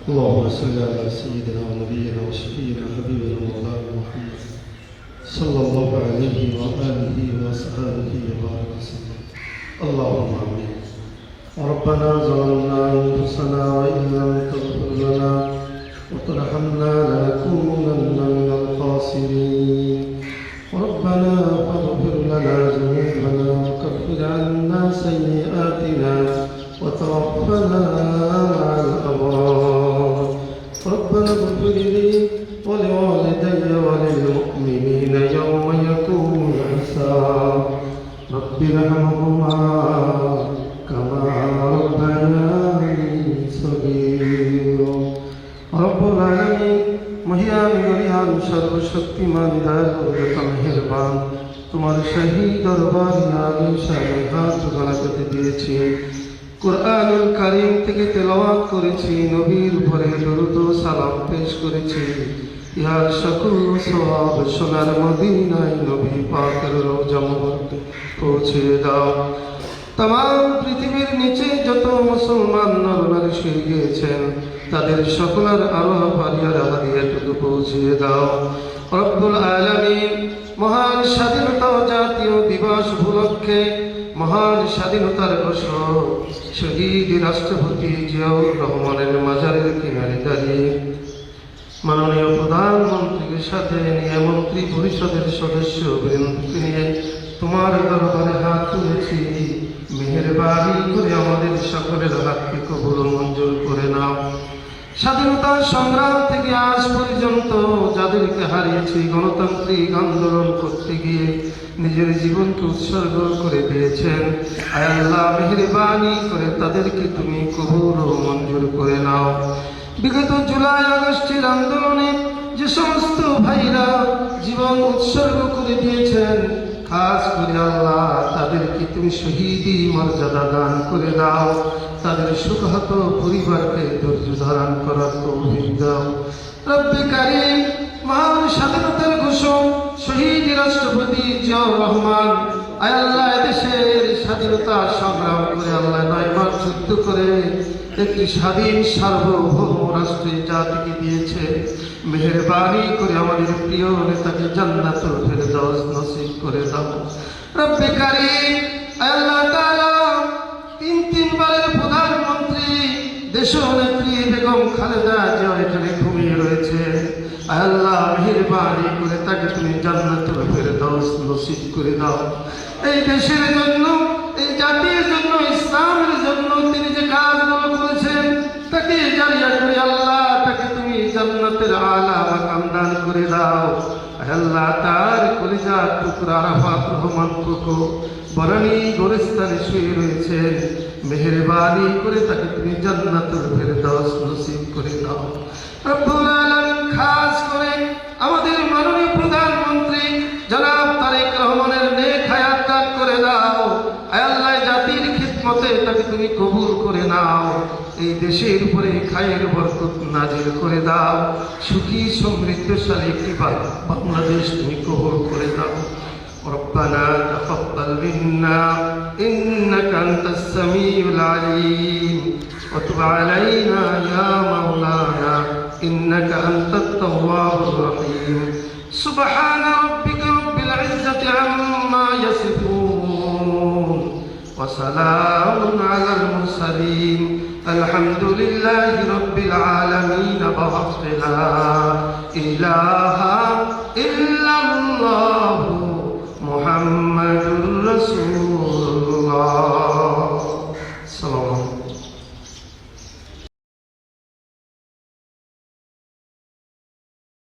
اللهم صل على سيدنا ونبينا وشفينا حبيبنا مولانا محمد صلى الله عليه وآله وصحبه وبارك وسلم. اللهم آمين. ربنا ظلمنا أنفسنا وإن لم تغفر لنا وترحمنا لنكونن من الخاسرين. ربنا فاغفر لنا ذنوبنا وكفر عنا سيئاتنا وتوفنا مع الأبرار. ربنا اغفر لي ولوالدي وللمؤمنين يوم يقوم الحساب. رب ارحمهما كما ربياني صغيرا. رب العالمين মহিয়ান গরিয়ান সর্বশক্তিমান দয়ালু মেহেরবান, তোমার শাহী দরবারে আগে সামনে হাত জোগাড় করতে দিয়েছি। কুরআনুল কারীম থেকে তেলাওয়াত করেছি, নবীর উপরে দরুদ ও সালাম পেশ করেছি। ইহার সকল সওয়াব সোনার মদিনায় নবী পাকের রওজা মুবারকে পৌঁছে দাও। तमाम পৃথিবীর নিচে যত মুসলমান নরনারী শুয়ে গিয়েছেন তাদের সকলের আরোহ ফারিয়ার হাদিয়াটুকু পৌঁছিয়ে দাও। রব্বুল আলামিন, মহান স্বাধীনতা জাতীয় দিবস উপলক্ষে মহান স্বাধীনতার ঘোষক শহীদ রাষ্ট্রপতি জিয়াউর রহমানের মাজারের কিনারে দাঁড়িয়ে মাননীয় প্রধানমন্ত্রীকে সাথে নিয়ে মন্ত্রী পরিষদের সদস্য বৃন্দকে নিয়ে তোমার দরবারে হাত তুলেছি। মেহেরবানি করে আমাদের সকলের হাতকে কবুল মঞ্জুর করে নাও। স্বাধীনতা সংগ্রাম থেকে আজ পর্যন্ত যাদেরকে হারিয়েছি, গণতান্ত্রিক আন্দোলন করতে গিয়ে নিজের জীবনকে উৎসর্গ করে দিয়েছেন, আয় আল্লাহ মেহেরবানি করে তাদেরকে তুমি কবুল ও মঞ্জুর করে নাও। বিগত জুলাই আগস্টের আন্দোলনে যে সমস্ত ভাইরা জীবন উৎসর্গ করে দিয়েছেন, খাস করে আল্লাহ তাদেরকে তুমি শহীদি মর্যাদা দান করে দাও। তাদের সুখহত পরিবারকে ধৈর্য ধারণ করার তৌফিক দাও। রব্বে কারীম, মহান স্বাধীনতার ঘোষক শহীদ রাষ্ট্রপতি জিয়াউর রহমান, আয় আল্লাহ দেশের স্বাধীনতা সংগ্রাম করে আল্লাহ 9 মাস যুদ্ধ করে একটি স্বাধীন সার্বভৌম রাষ্ট্রে জাতিকে দিয়েছে। মেহেরবানি করে আমাদের প্রিয় নেতাকে জান্নাতুল ফেরদাউস নসিব করে দাও। রব্বে কারীম, আল্লাহ তাআলা তিনবারের প্রধানমন্ত্রী দেশনেত্রী বেগম খালেদা জিয়া এখানে ঘুমিয়ে রয়েছে, আল্লাহ মেহেরবানি করে তাকে তুমি জান্নাতুল ফেরদাউস নসিব করে দাও। এই দেশের জন্য, এই জাতির জন্য, ইসলামের জন্য তিনি যে কাজগুলো করেছেন তাকে জারিয়া করে আল্লাহ তাকে তুমি জান্নাতের আলা মাকাম দান করে দাও। আল্লাহ তার কলিজার টুকরা আরাফাত রহমান কোকো বনানী গোরস্তানে শুয়ে রয়েছেন, মেহেরবানি করে তাকে তুমি জান্নাতুল ফেরদাউস নসিব করে দাও। রব্বুল আলামিন, খাস করে আমাদের মাননীয় প্রধানমন্ত্রী জনাব তারেক রহমানের নেক হায়াত দান করে দাও। আয় আল্লাহ জাতির খিদমতে তাকে তুমি কবুল করে নাও। এই দেশের উপরে খায়ের বরকত নাজিল করে দাও। সুখী সমৃদ্ধশালী একটি বাংলাদেশ তুমি কবুল করে দাও। ربنا تقبل منا إنك أنت السميع العليم وتب علينا يا مولانا إنك أنت التواب الرحيم. سبحان ربك رب العزة عما يصفون وسلام على المرسلين الحمد لله رب العالمين. بحق لا إله إلا الله محمد رسول الله.